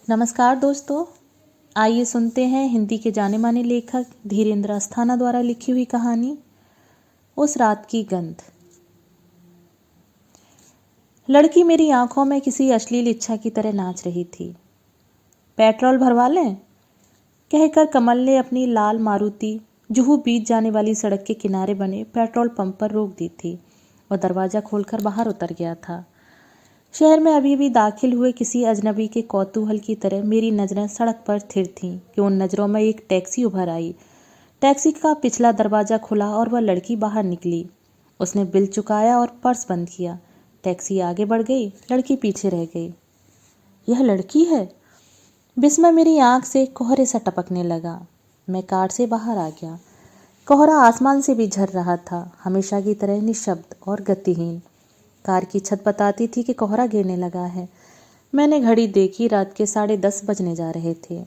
नमस्कार दोस्तों, आइए सुनते हैं हिंदी के जाने माने लेखक धीरेन्द्र अस्थाना द्वारा लिखी हुई कहानी उस रात की गंध। लड़की मेरी आंखों में किसी अश्लील इच्छा की तरह नाच रही थी। पेट्रोल भरवा लें, कहकर कमल ने अपनी लाल मारुति जुहू बीच जाने वाली सड़क के किनारे बने पेट्रोल पंप पर रोक दी थी और दरवाज़ा खोलकर बाहर उतर गया था। शहर में अभी भी दाखिल हुए किसी अजनबी के कौतूहल की तरह मेरी नज़रें सड़क पर स्थिर थीं कि उन नज़रों में एक टैक्सी उभर आई। टैक्सी का पिछला दरवाज़ा खुला और वह लड़की बाहर निकली। उसने बिल चुकाया और पर्स बंद किया। टैक्सी आगे बढ़ गई, लड़की पीछे रह गई। यह लड़की है। विस्मय मेरी आंख से कोहरे सा टपकने लगा। मैं कार से बाहर आ गया। कोहरा आसमान से भी झर रहा था, हमेशा की तरह निशब्द और गतिहीन। कार की छत बताती थी कि कोहरा गिरने लगा है। मैंने घड़ी देखी, रात के 10:30 बजने जा रहे थे।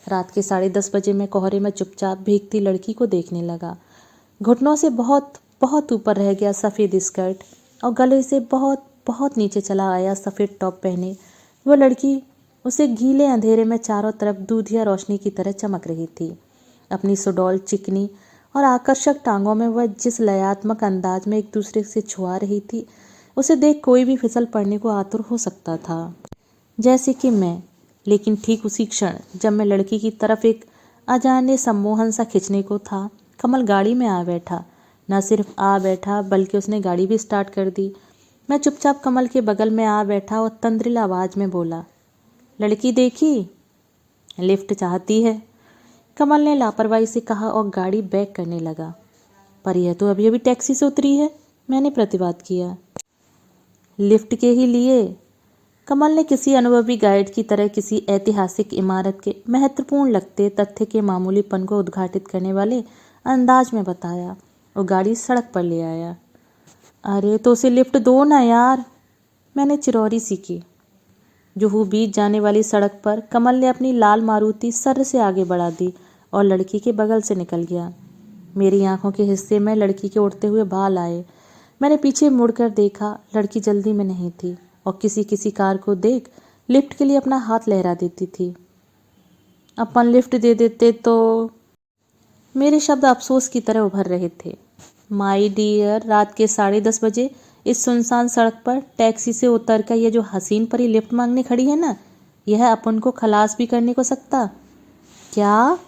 रात के 10:30 बजे मैं कोहरे में चुपचाप भीगती लड़की को देखने लगा। घुटनों से बहुत बहुत ऊपर रह गया सफ़ेद स्कर्ट और गले से बहुत बहुत नीचे चला आया सफ़ेद टॉप पहने वो लड़की उसे गीले अंधेरे में चारों तरफ दूधिया रोशनी की तरह चमक रही थी। अपनी सुडौल चिकनी और आकर्षक टांगों में वह जिस लयात्मक अंदाज में एक दूसरे से छुआ रही थी, उसे देख कोई भी फिसल पड़ने को आतुर हो सकता था, जैसे कि मैं। लेकिन ठीक उसी क्षण जब मैं लड़की की तरफ एक अजाने सम्मोहन सा खिंचने को था, कमल गाड़ी में आ बैठा। न सिर्फ आ बैठा बल्कि उसने गाड़ी भी स्टार्ट कर दी। मैं चुपचाप कमल के बगल में आ बैठा और तंद्रिल आवाज़ में बोला, लड़की देखी? लिफ्ट चाहती है, कमल ने लापरवाही से कहा और गाड़ी बैक करने लगा। पर यह तो अभी अभी टैक्सी से उतरी है, मैंने प्रतिवाद किया। लिफ्ट के ही लिए, कमल ने किसी अनुभवी गाइड की तरह किसी ऐतिहासिक इमारत के महत्वपूर्ण लगते तथ्य के मामूलीपन को उद्घाटित करने वाले अंदाज में बताया और गाड़ी सड़क पर ले आया। अरे तो उसे लिफ्ट दो ना यार, मैंने चिरौरी सी की। जुहू बीच जाने वाली सड़क पर कमल ने अपनी लाल मारुति सर्र से आगे बढ़ा दी और लड़की के बगल से निकल गया। मेरी आंखों के हिस्से में लड़की के उड़ते हुए बाल आए। मैंने पीछे मुड़कर देखा, लड़की जल्दी में नहीं थी और किसी किसी कार को देख लिफ्ट के लिए अपना हाथ लहरा देती थी। अपन लिफ्ट दे देते तो, मेरे शब्द अफसोस की तरह उभर रहे थे। माई डियर, रात के 10:30 बजे इस सुनसान सड़क पर टैक्सी से उतरकर यह जो हसीन परी लिफ्ट मांगने खड़ी है ना, यह अपन को खलास भी करने को सकता। क्या?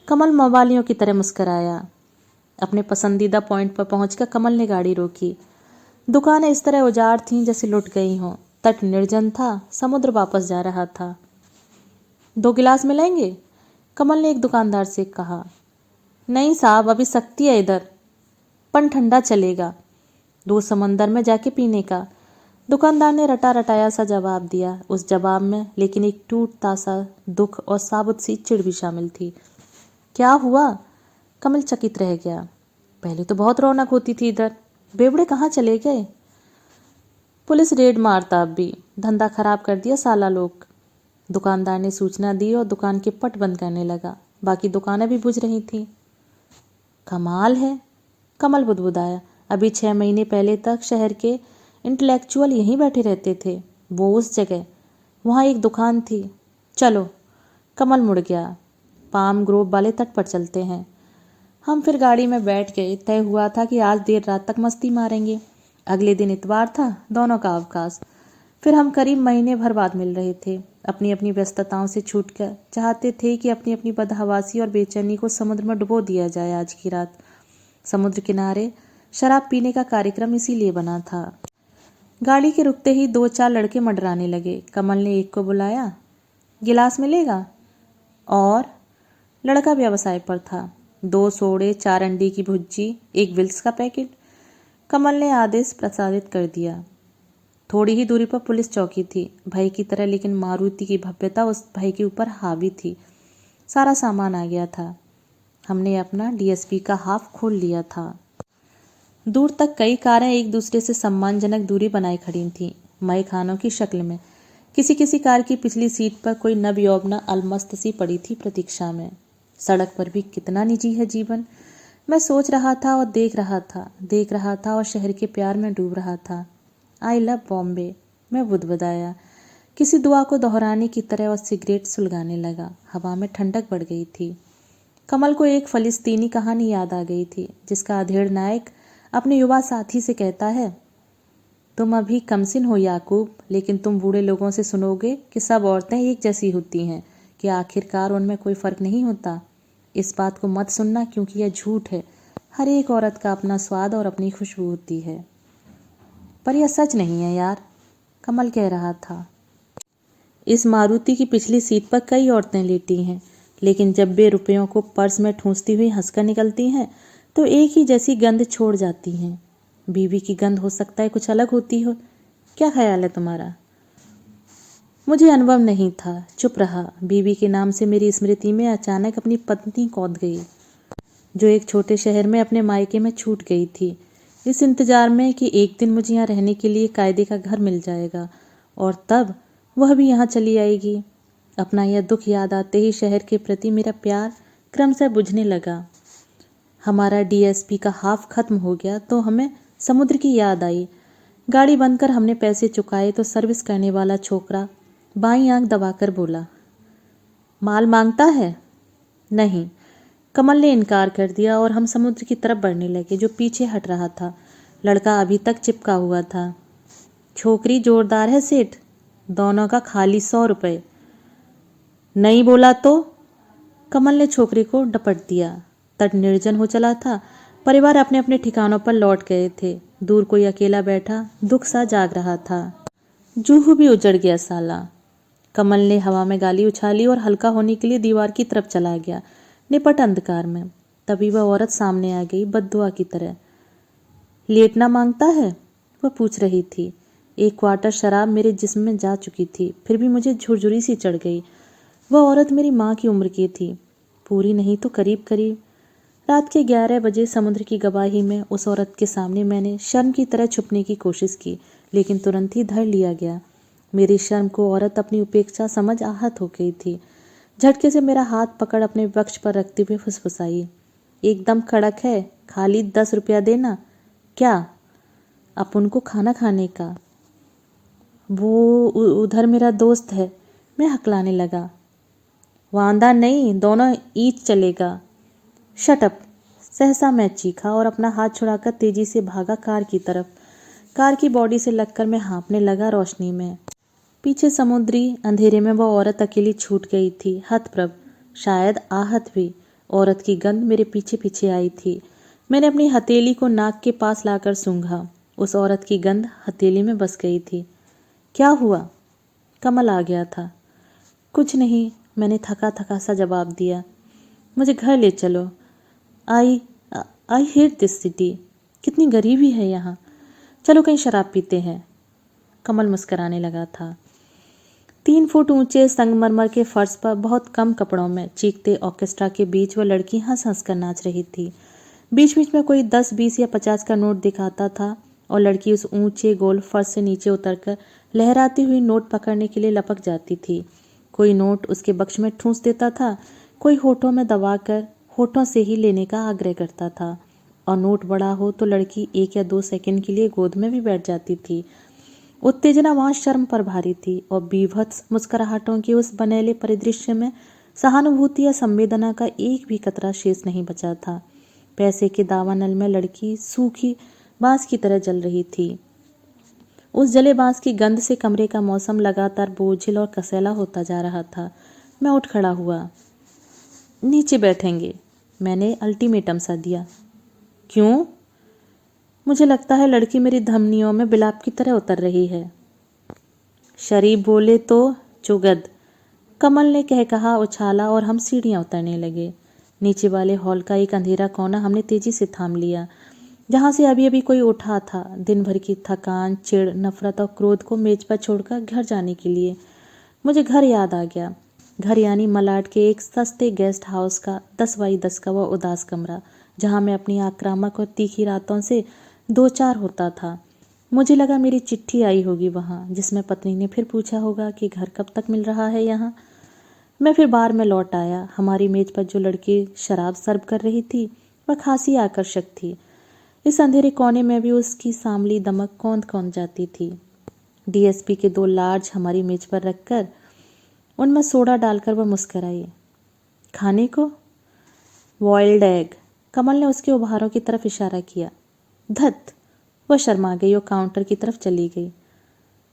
कमल मवालियों की तरह मुस्कराया। अपने पसंदीदा पॉइंट पर पहुंचकर कमल ने गाड़ी रोकी। दुकानें इस तरह उजाड़ थीं जैसे लुट गई हों। तट निर्जन था, समुद्र वापस जा रहा था। 2 गिलास मिलेंगे? कमल ने एक दुकानदार से कहा। नहीं साहब, अभी सख्ती है इधर, पन ठंडा चलेगा, 2 समंदर में जाके पीने का, दुकानदार ने रटा रटाया सा जवाब दिया। उस जवाब में लेकिन एक टूटता सा दुख और साबुत सी चिढ़ भी शामिल थी। क्या हुआ? कमल चकित रह गया। पहले तो बहुत रौनक होती थी इधर, बेवड़े कहाँ चले गए? पुलिस रेड मारता, अब भी धंधा खराब कर दिया साला लोग, दुकानदार ने सूचना दी और दुकान के पट बंद करने लगा। बाकी दुकानें भी बुझ रही थीं। कमाल है, कमल बुदबुदाया। अभी 6 महीने पहले तक शहर के इंटेलेक्चुअल यहीं बैठे रहते थे। वो उस जगह, वहाँ एक दुकान थी। चलो, कमल मुड़ गया। पाम ग्रोव वाले तट पर चलते हैं। हम फिर गाड़ी में बैठ गए। तय हुआ था कि आज देर रात तक मस्ती मारेंगे। अगले दिन इतवार था, दोनों का अवकाश। फिर हम करीब महीने भर बाद मिल रहे थे। अपनी अपनी व्यस्तताओं से छूटकर चाहते थे कि अपनी अपनी बदहवासी और बेचैनी को समुद्र में डुबो दिया जाए। आज की रात समुद्र किनारे शराब पीने का कार्यक्रम इसीलिए बना था। गाड़ी के रुकते ही 2-4 लड़के मंडराने लगे। कमल ने एक को बुलाया, गिलास मिलेगा? और लड़का व्यवसाय पर था। 2 सोडे, 4 अंडी की भुज्जी, 1 विल्स का पैकेट। कमल ने आदेश प्रसारित कर दिया। थोड़ी ही दूरी पर पुलिस चौकी थी, भय की तरह, लेकिन मारुति की भव्यता उस भय के ऊपर हावी थी। सारा सामान आ गया था। हमने अपना डीएसपी का हाफ खोल लिया था। दूर तक कई कारें एक दूसरे से सम्मानजनक दूरी बनाए खड़ी थीं, मई खानों की शक्ल में। किसी किसी कार की पिछली सीट पर कोई नवयौवना अलमस्त सी पड़ी थी प्रतीक्षा में। सड़क पर भी कितना निजी है जीवन, मैं सोच रहा था और देख रहा था और शहर के प्यार में डूब रहा था। आई लव बॉम्बे, मैं बुदबुदाया। किसी दुआ को दोहराने की तरह और सिगरेट सुलगाने लगा। हवा में ठंडक बढ़ गई थी। कमल को एक फ़लस्तीनी कहानी याद आ गई थी, जिसका अधेड़ नायक अपने युवा साथी से कहता है, तुम अभी कमसिन हो याकूब, लेकिन तुम बूढ़े लोगों से सुनोगे कि सब औरतें एक जैसी होती हैं, कि आखिरकार उनमें कोई फ़र्क नहीं होता। इस बात को मत सुनना, क्योंकि यह झूठ है। हर एक औरत का अपना स्वाद और अपनी खुशबू होती है। पर यह सच नहीं है यार, कमल कह रहा था। इस मारुति की पिछली सीट पर कई औरतें लेटी हैं, लेकिन जब वे रुपयों को पर्स में ठूंसती हुई हंसकर निकलती हैं तो एक ही जैसी गंध छोड़ जाती हैं। बीवी की गंध हो सकता है कुछ अलग होती हो। क्या ख्याल है तुम्हारा? मुझे अनुभव नहीं था, चुप रहा। बीवी के नाम से मेरी स्मृति में अचानक अपनी पत्नी कौंध गई, जो एक छोटे शहर में अपने मायके में छूट गई थी, इस इंतजार में कि एक दिन मुझे यहाँ रहने के लिए कायदे का घर मिल जाएगा और तब वह भी यहाँ चली आएगी। अपना यह दुख याद आते ही शहर के प्रति मेरा प्यार क्रमशः बुझने लगा। हमारा डीएसपी का हाफ खत्म हो गया तो हमें समुद्र की याद आई। गाड़ी बंद कर हमने पैसे चुकाए तो सर्विस करने वाला छोकरा बाईं आंख दबाकर बोला, माल मांगता है? नहीं। कमल ने इनकार कर दिया और हम समुद्र की तरफ बढ़ने लगे, जो पीछे हट रहा था। लड़का अभी तक चिपका हुआ था। छोकरी जोरदार है सेठ, दोनों का खाली 100 रुपये। नहीं बोला तो? कमल ने छोकरी को डपट दिया। तट निर्जन हो चला था। परिवार अपने अपने ठिकानों पर लौट गए थे। दूर कोई अकेला बैठा दुख सा जाग रहा था। जूहू भी उजड़ गया साला। कमल ने हवा में गाली उछाली और हल्का होने के लिए दीवार की तरफ चला गया, निपट अंधकार में। तभी वह औरत सामने आ गई, बद्दुआ की तरह। लेटना मांगता है? वह पूछ रही थी। एक क्वार्टर शराब मेरे जिस्म में जा चुकी थी, फिर भी मुझे झुरझुरी सी चढ़ गई। वह औरत मेरी माँ की उम्र की थी, पूरी नहीं तो करीब करीब। रात के 11 बजे समुद्र की गवाही में उस औरत के सामने मैंने शर्म की तरह छुपने की कोशिश की, लेकिन तुरंत ही धर लिया गया। मेरी शर्म को औरत अपनी उपेक्षा समझ आहत हो गई थी। झटके से मेरा हाथ पकड़ अपने वक्ष पर रखते हुए फुसफुसाई, एकदम कड़क है, खाली 10 रुपया देना। क्या? अपन को खाना खाने का। वो उधर मेरा दोस्त है, मैं हकलाने लगा। वांदा नहीं, दोनों ईच चलेगा। Shut up. सहसा मैं चीखा और अपना हाथ छुड़ाकर तेजी से भागा कार की तरफ। कार की बॉडी से लगकर मैं हाँफने लगा रोशनी में। पीछे समुद्री अंधेरे में वह औरत अकेली छूट गई थी, हतप्रभ, शायद आहत भी। औरत की गंध मेरे पीछे पीछे आई थी। मैंने अपनी हथेली को नाक के पास लाकर सूंघा। उस औरत की गंध हथेली में बस गई थी। क्या हुआ? कमल आ गया था। कुछ नहीं, मैंने थका थका सा जवाब दिया। मुझे घर ले चलो। आई आई हेट दिस सिटी। कितनी गरीबी है यहाँ। चलो कहीं शराब पीते हैं। कमल मुस्कराने लगा था। 3 फुट ऊंचे संगमरमर के फर्श पर बहुत कम कपड़ों में चीखते ऑर्केस्ट्रा के बीच वह लड़की हंस हंस कर नाच रही थी। बीच बीच में कोई 10, 20 या 50 का नोट दिखाता था और लड़की उस ऊंचे गोल फर्श से नीचे उतरकर लहराती हुई नोट पकड़ने के लिए लपक जाती थी। कोई नोट उसके बक्स में ठूंस देता था, कोई होठों में दबाकर होठों से ही लेने का आग्रह करता था, और नोट बड़ा हो तो लड़की 1 या 2 सेकंड के लिए गोद में भी बैठ जाती थी। उत्तेजना वहां शर्म पर भारी थी और बीभत्स मुस्कुराहटों के उस बनेले परिदृश्य में सहानुभूति या संवेदना का एक भी कतरा शेष नहीं बचा था। पैसे के दावानल में लड़की सूखी बांस की तरह जल रही थी। उस जले बांस की गंध से कमरे का मौसम लगातार बोझिल और कसैला होता जा रहा था। मैं उठ खड़ा हुआ। नीचे बैठेंगे, मैंने अल्टीमेटम सा दिया। क्यों? मुझे लगता है लड़की मेरी धमनियों में बिलाप की तरह उतर रही है। शरीफ बोले तो चुगद, कमल ने कहा उछाला और हम सीढ़ियां उतरने लगे। नीचे वाले हॉल का एक अंधेरा कोना हमने तेजी से थाम लिया, जहां से अभी अभी कोई उठा था, दिन भर की थकान, चिढ़, नफरत और क्रोध को मेज पर छोड़कर घर जाने के लिए। मुझे घर याद आ गया। घर यानी मलाड के एक सस्ते गेस्ट हाउस का 10 बाई 10 का वह उदास कमरा, जहां मैं अपनी आक्रामक और तीखी रातों से 2-4 होता था। मुझे लगा मेरी चिट्ठी आई होगी वहां, जिसमें पत्नी ने फिर पूछा होगा कि घर कब तक मिल रहा है यहाँ। मैं फिर बार में लौट आया। हमारी मेज पर जो लड़की शराब सर्व कर रही थी वह खासी आकर्षक थी। इस अंधेरे कोने में भी उसकी सांवली दमक कौंध कौंध जाती थी। डीएसपी के 2 लार्ज हमारी मेज पर रखकर उनमें सोडा डालकर वह मुस्कराई। खाने को? Boiled egg. कमल ने उसके उपहारों की तरफ इशारा किया। धत! वह शर्मा गई और काउंटर की तरफ चली गई।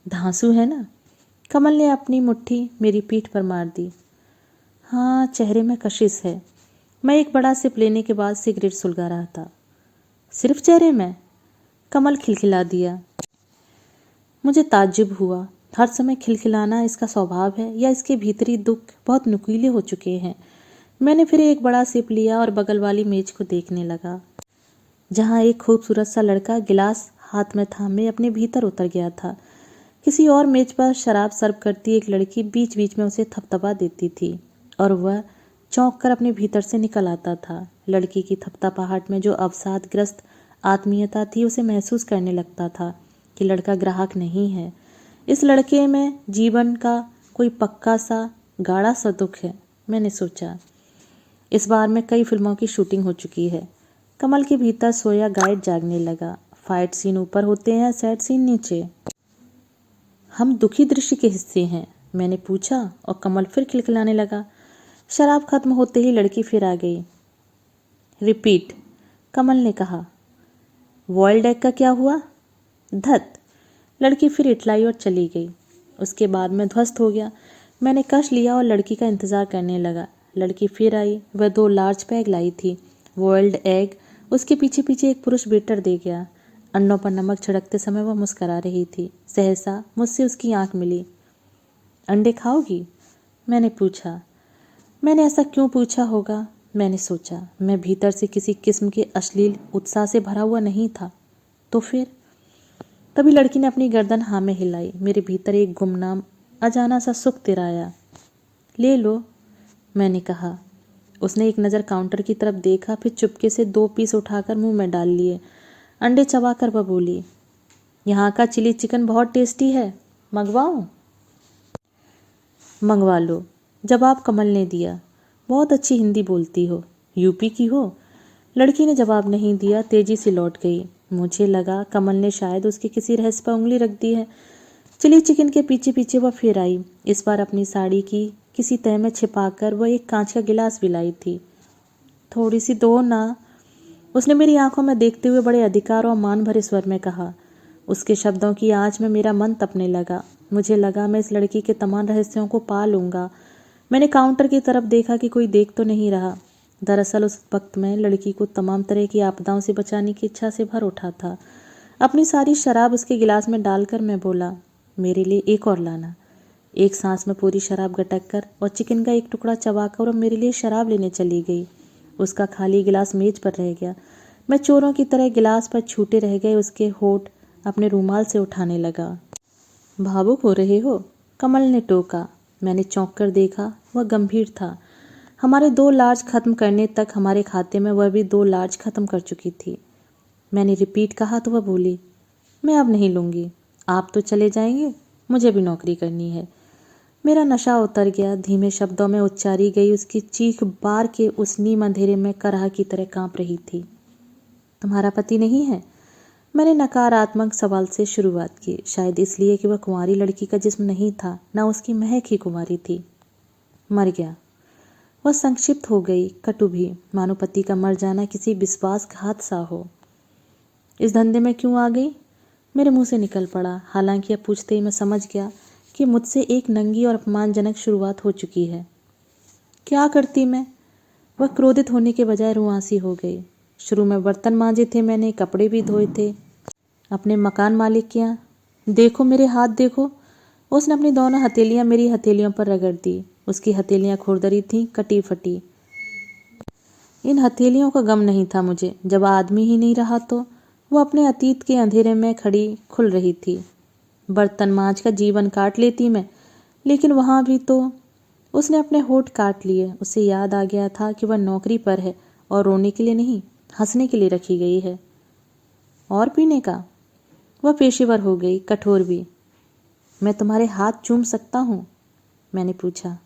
धांसू है ना? कमल ने अपनी मुट्ठी मेरी पीठ पर मार दी। हाँ, चेहरे में कशिश है। मैं एक बड़ा सिप लेने के बाद सिगरेट सुलगा रहा था। सिर्फ चेहरे में? कमल खिलखिला दिया। मुझे ताज्जुब हुआ। हर समय खिलखिलाना इसका स्वभाव है या इसके भीतरी दुख बहुत नुकीले हो चुके हैं। मैंने फिर एक बड़ा सिप लिया और बगल वाली मेज को देखने लगा, जहाँ एक खूबसूरत सा लड़का गिलास हाथ में थामे अपने भीतर उतर गया था। किसी और मेज पर शराब सर्व करती एक लड़की बीच बीच में उसे थपथपा देती थी और वह चौंक कर अपने भीतर से निकल आता था। लड़की की थपथपाहट में जो अवसादग्रस्त आत्मीयता थी उसे महसूस करने लगता था कि लड़का ग्राहक नहीं है। इस लड़के में जीवन का कोई पक्का सा गाढ़ा सा दुख है। मैंने सोचा, इस बार में कई फिल्मों की शूटिंग हो चुकी है। कमल के भीतर सोया गाइड जागने लगा। फाइट सीन ऊपर होते हैं, सैड सीन नीचे। हम दुखी दृश्य के हिस्से हैं, मैंने पूछा और कमल फिर खिलखिलाने लगा। शराब खत्म होते ही लड़की फिर आ गई। रिपीट, कमल ने कहा। बॉइल्ड एग का क्या हुआ? धत! लड़की फिर इटलाई और चली गई। उसके बाद मैं ध्वस्त हो गया। मैंने कश लिया और लड़की का इंतज़ार करने लगा। लड़की फिर आई। वह 2 लार्ज पैग लाई थी। बॉइल्ड एग उसके पीछे पीछे एक पुरुष वेटर दे गया। अंडों पर नमक छिड़कते समय वह मुस्करा रही थी। सहसा मुझसे उसकी आंख मिली। अंडे खाओगी? मैंने पूछा। मैंने ऐसा क्यों पूछा होगा? मैंने सोचा। मैं भीतर से किसी किस्म के अश्लील उत्साह से भरा हुआ नहीं था। तो फिर? तभी लड़की ने अपनी गर्दन हाँ में हिलाई। मेरे भीतर एक गुमनाम अजाना सा सुख तिराया। ले लो, मैंने कहा। उसने एक नज़र काउंटर की तरफ देखा, फिर चुपके से 2 पीस उठाकर मुंह में डाल लिए। अंडे चबाकर वह बोली, यहाँ का चिली चिकन बहुत टेस्टी है, मंगवाऊँ? मंगवा लो, जवाब कमल ने दिया। बहुत अच्छी हिंदी बोलती हो, यूपी की हो? लड़की ने जवाब नहीं दिया, तेजी से लौट गई। मुझे लगा कमल ने शायद उसके किसी रहस्य पर उंगली रख दी है। चिली चिकन के पीछे पीछे वह फिर आई। इस बार अपनी साड़ी की किसी तह में छिपाकर वह एक कांच का गिलास भी लाई थी। थोड़ी सी दो ना, उसने मेरी आंखों में देखते हुए बड़े अधिकार और मान भरे स्वर में कहा। उसके शब्दों की आंच में मेरा मन तपने लगा। मुझे लगा मैं इस लड़की के तमाम रहस्यों को पा लूंगा। मैंने काउंटर की तरफ देखा कि कोई देख तो नहीं रहा। दरअसल उस वक्त मैं लड़की को तमाम तरह की आपदाओं से बचाने की इच्छा से भर उठा था। अपनी सारी शराब उसके गिलास में डालकर मैं बोला, मेरे लिए एक और लाना। एक सांस में पूरी शराब गटक कर और चिकन का एक टुकड़ा चबाकर और मेरे लिए शराब लेने चली गई। उसका खाली गिलास मेज पर रह गया। मैं चोरों की तरह गिलास पर छूटे रह गए उसके होठ अपने रूमाल से उठाने लगा। भावुक हो रहे हो? कमल ने टोका। मैंने चौंक कर देखा, वह गंभीर था। हमारे 2 लार्ज खत्म करने तक हमारे खाते में वह भी 2 लार्ज खत्म कर चुकी थी। मैंने रिपीट कहा तो वह बोली, मैं अब नहीं लूँगी। आप तो चले जाएंगे, मुझे भी नौकरी करनी है। मेरा नशा उतर गया। धीमे शब्दों में उच्चारी गई उसकी चीख बार के उस नीम अंधेरे में करहा की तरह कांप रही थी। तुम्हारा पति नहीं है? मैंने नकारात्मक सवाल से शुरुआत की, शायद इसलिए कि वह कुंवारी लड़की का जिस्म नहीं था, न उसकी महक ही कुंवारी थी। मर गया। वह संक्षिप्त हो गई, कटु भी, मानो पति का मर जाना किसी विश्वासघात सा हो। इस धंधे में क्यों आ गई? मेरे मुंह से निकल पड़ा। हालांकि अब पूछते ही मैं समझ गया कि मुझसे एक नंगी और अपमानजनक शुरुआत हो चुकी है। क्या करती मैं? वह क्रोधित होने के बजाय रुआंसी हो गई। शुरू में बर्तन मांजे थे मैंने, कपड़े भी धोए थे अपने मकान मालिक के यहाँ। देखो मेरे हाथ देखो। उसने अपनी दोनों हथेलियां मेरी हथेलियों पर रगड़ दी। उसकी हथेलियां खुरदरी थीं, कटी फटी। इन हथेलियों का गम नहीं था मुझे। जब आदमी ही नहीं रहा तो वो अपने अतीत के अंधेरे में खड़ी खुल रही थी। बर्तन मांज का जीवन काट लेती मैं, लेकिन वहाँ भी तो उसने अपने होठ काट लिए। उसे याद आ गया था कि वह नौकरी पर है और रोने के लिए नहीं, हंसने के लिए रखी गई है। और पीने का? वह पेशेवर हो गई, कठोर भी। मैं तुम्हारे हाथ चूम सकता हूँ? मैंने पूछा।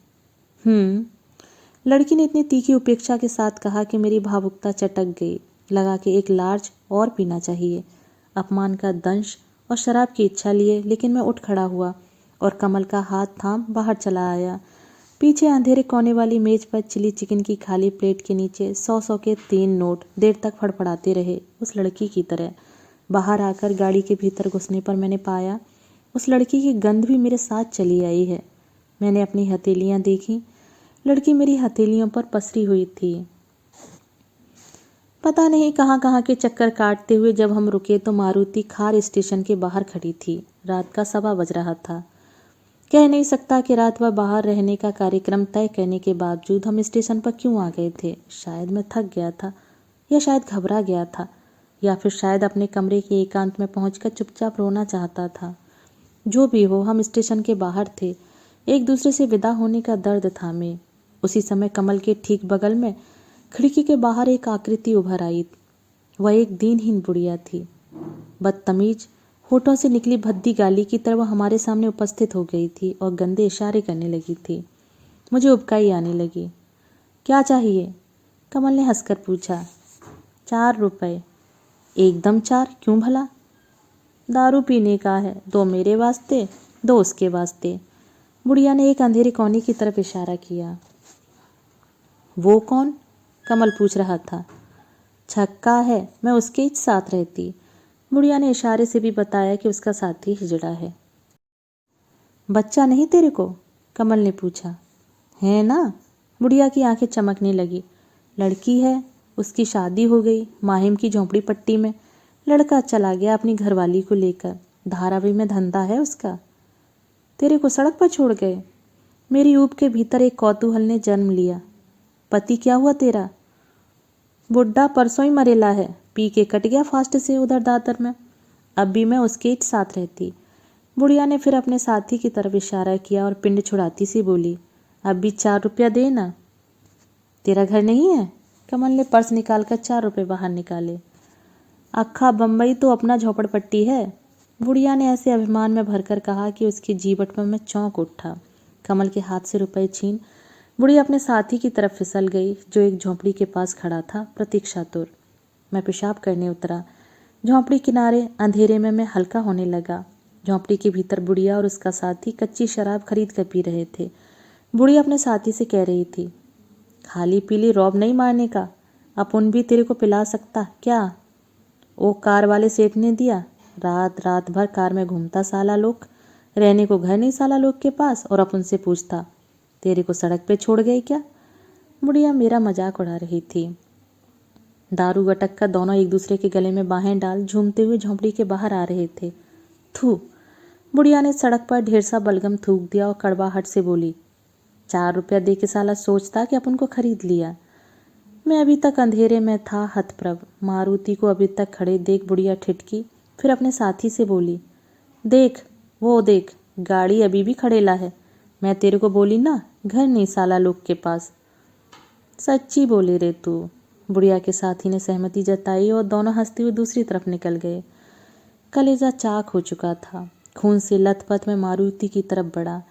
लड़की ने इतनी तीखी उपेक्षा के साथ कहा कि मेरी भावुकता चटक गई। लगा कि एक लार्ज और पीना चाहिए। अपमान का दंश और शराब की इच्छा लिए, लेकिन मैं उठ खड़ा हुआ और कमल का हाथ थाम बाहर चला आया। पीछे अंधेरे कोने वाली मेज पर चिली चिकन की खाली प्लेट के नीचे 100-100 के 3 नोट देर तक फड़फड़ाते रहे, उस लड़की की तरह। बाहर आकर गाड़ी के भीतर घुसने पर मैंने पाया उस लड़की की गंध भी मेरे साथ चली आई है। मैंने अपनी हथेलियां देखी, लड़की मेरी हथेलियों पर पसरी हुई थी। पता नहीं कहाँ कहाँ के चक्कर काटते हुए जब हम रुके तो मारुति खार स्टेशन के बाहर खड़ी थी। रात का 1:15 बज रहा था। कह नहीं सकता कि रात भर बाहर रहने का कार्यक्रम तय करने के बावजूद हम स्टेशन पर क्यों आ गए थे। शायद मैं थक गया था, या शायद घबरा गया था, या फिर शायद अपने कमरे के एकांत में पहुंचकर चुपचाप रोना चाहता था। जो भी हो, हम स्टेशन के बाहर थे, एक दूसरे से विदा होने का दर्द थामे। उसी समय कमल के ठीक बगल में खिड़की के बाहर एक आकृति उभर आई। वह एक दीनहीन बुढ़िया थी। बदतमीज होठों से निकली भद्दी गाली की तरह वह हमारे सामने उपस्थित हो गई थी और गंदे इशारे करने लगी थी। मुझे उबकाई आने लगी। क्या चाहिए? कमल ने हंसकर पूछा। 4 रुपए। एकदम 4? क्यों भला? दारू पीने का है, 2 मेरे वास्ते, 2 उसके वास्ते। बुढ़िया ने एक अंधेरे कोने की तरफ इशारा किया। वो कौन? कमल पूछ रहा था। छक्का है, मैं उसके ही साथ रहती। बुढ़िया ने इशारे से भी बताया कि उसका साथी हिजड़ा है। बच्चा नहीं तेरे को? कमल ने पूछा। है ना? बुढ़िया की आंखें चमकने लगी। लड़की है, उसकी शादी हो गई माहिम की झोंपड़ी पट्टी में। लड़का चला गया अपनी घरवाली को लेकर। धारावी में धंधा है उसका। तेरे को सड़क पर छोड़ गए? मेरी ऊब के भीतर एक कौतूहल ने जन्म लिया। पति क्या हुआ तेरा? बुढ़ा परसों ही मरेला है, पी के कट गया फास्ट से उधर दादर में। अब भी मैं उसके ही साथ रहती। बुढ़िया ने फिर अपने साथी की तरफ इशारा किया और पिंड छुड़ाती सी बोली। अब भी 4 रुपया दे ना। तेरा घर नहीं है? कमल ने पर्स निकालकर 4 रुपये बाहर निकाले। अक्खा बम्बई तो अपना झोपड़पट्टी है, बुढ़िया ने ऐसे अभिमान में भरकर कहा कि उसकी जीवट पर मैं चौंक उठा। कमल के हाथ से रुपए छीन बुढ़िया अपने साथी की तरफ फिसल गई, जो एक झोंपड़ी के पास खड़ा था प्रतीक्षातुर। मैं पेशाब करने उतरा। झोंपड़ी किनारे अंधेरे में मैं हल्का होने लगा। झोंपड़ी के भीतर बुढ़िया और उसका साथी कच्ची शराब खरीद कर पी रहे थे। बुढ़िया अपने साथी से कह रही थी, खाली पीली रौब नहीं मारने का, अपन भी तेरे को पिला सकता क्या? वो कार वाले सेठ ने दिया। रात रात भर कार में घूमता साला लोग, रहने को घर नहीं साला लोग के पास, और अपन से पूछता तेरे को सड़क पे छोड़ गए क्या? बुढ़िया मेरा मजाक उड़ा रही थी। दारू गटक कर दोनों एक दूसरे के गले में बाहें डाल झूमते हुए झोंपड़ी के बाहर आ रहे थे। थू। बुढ़िया ने सड़क पर ढेर सा बलगम थूक दिया और कड़वाहट से बोली, 4 रुपया दे के साला सोचता कि अपन को खरीद लिया। मैं अभी तक अंधेरे में था हतप्रभ। मारुति को अभी तक खड़े देख बुढ़िया ठिठकी, फिर अपने साथी से बोली, देख वो देख, गाड़ी अभी भी खड़ेला है। मैं तेरे को बोली ना, घर नहीं साला लोग के पास। सच्ची बोले रे तू, बुढ़िया के साथी ने सहमति जताई और दोनों हंसते हुए दूसरी तरफ निकल गए। कलेजा चाक हो चुका था। खून से लथपथ में मारुति की तरफ बढ़ा।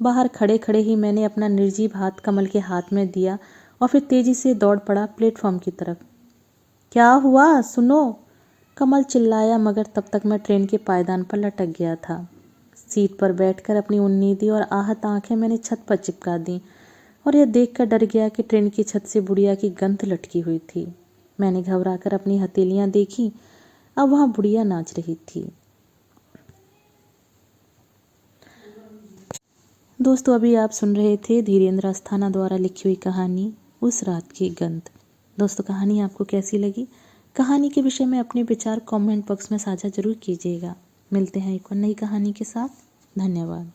बाहर खड़े खड़े ही मैंने अपना निर्जीव हाथ कमल के हाथ में दिया और फिर तेजी से दौड़ पड़ा प्लेटफॉर्म की तरफ। क्या हुआ? सुनो, कमल चिल्लाया, मगर तब तक मैं ट्रेन के पायदान पर लटक गया था। सीट पर बैठकर अपनी उन्नीदी और आहत आंखें मैंने छत पर चिपका दी और यह देखकर डर गया कि ट्रेन की छत से बुढ़िया की गंध लटकी हुई थी। मैंने घबराकर अपनी हथेलियां देखी। अब वहां बुढ़िया नाच रही थी। दोस्तों, अभी आप सुन रहे थे धीरेन्द्र अस्थाना द्वारा लिखी हुई कहानी उस रात की गंध। दोस्तों, कहानी आपको कैसी लगी? कहानी के विषय में अपने विचार कमेंट बॉक्स में साझा जरूर कीजिएगा। मिलते हैं एक और नई कहानी के साथ। धन्यवाद।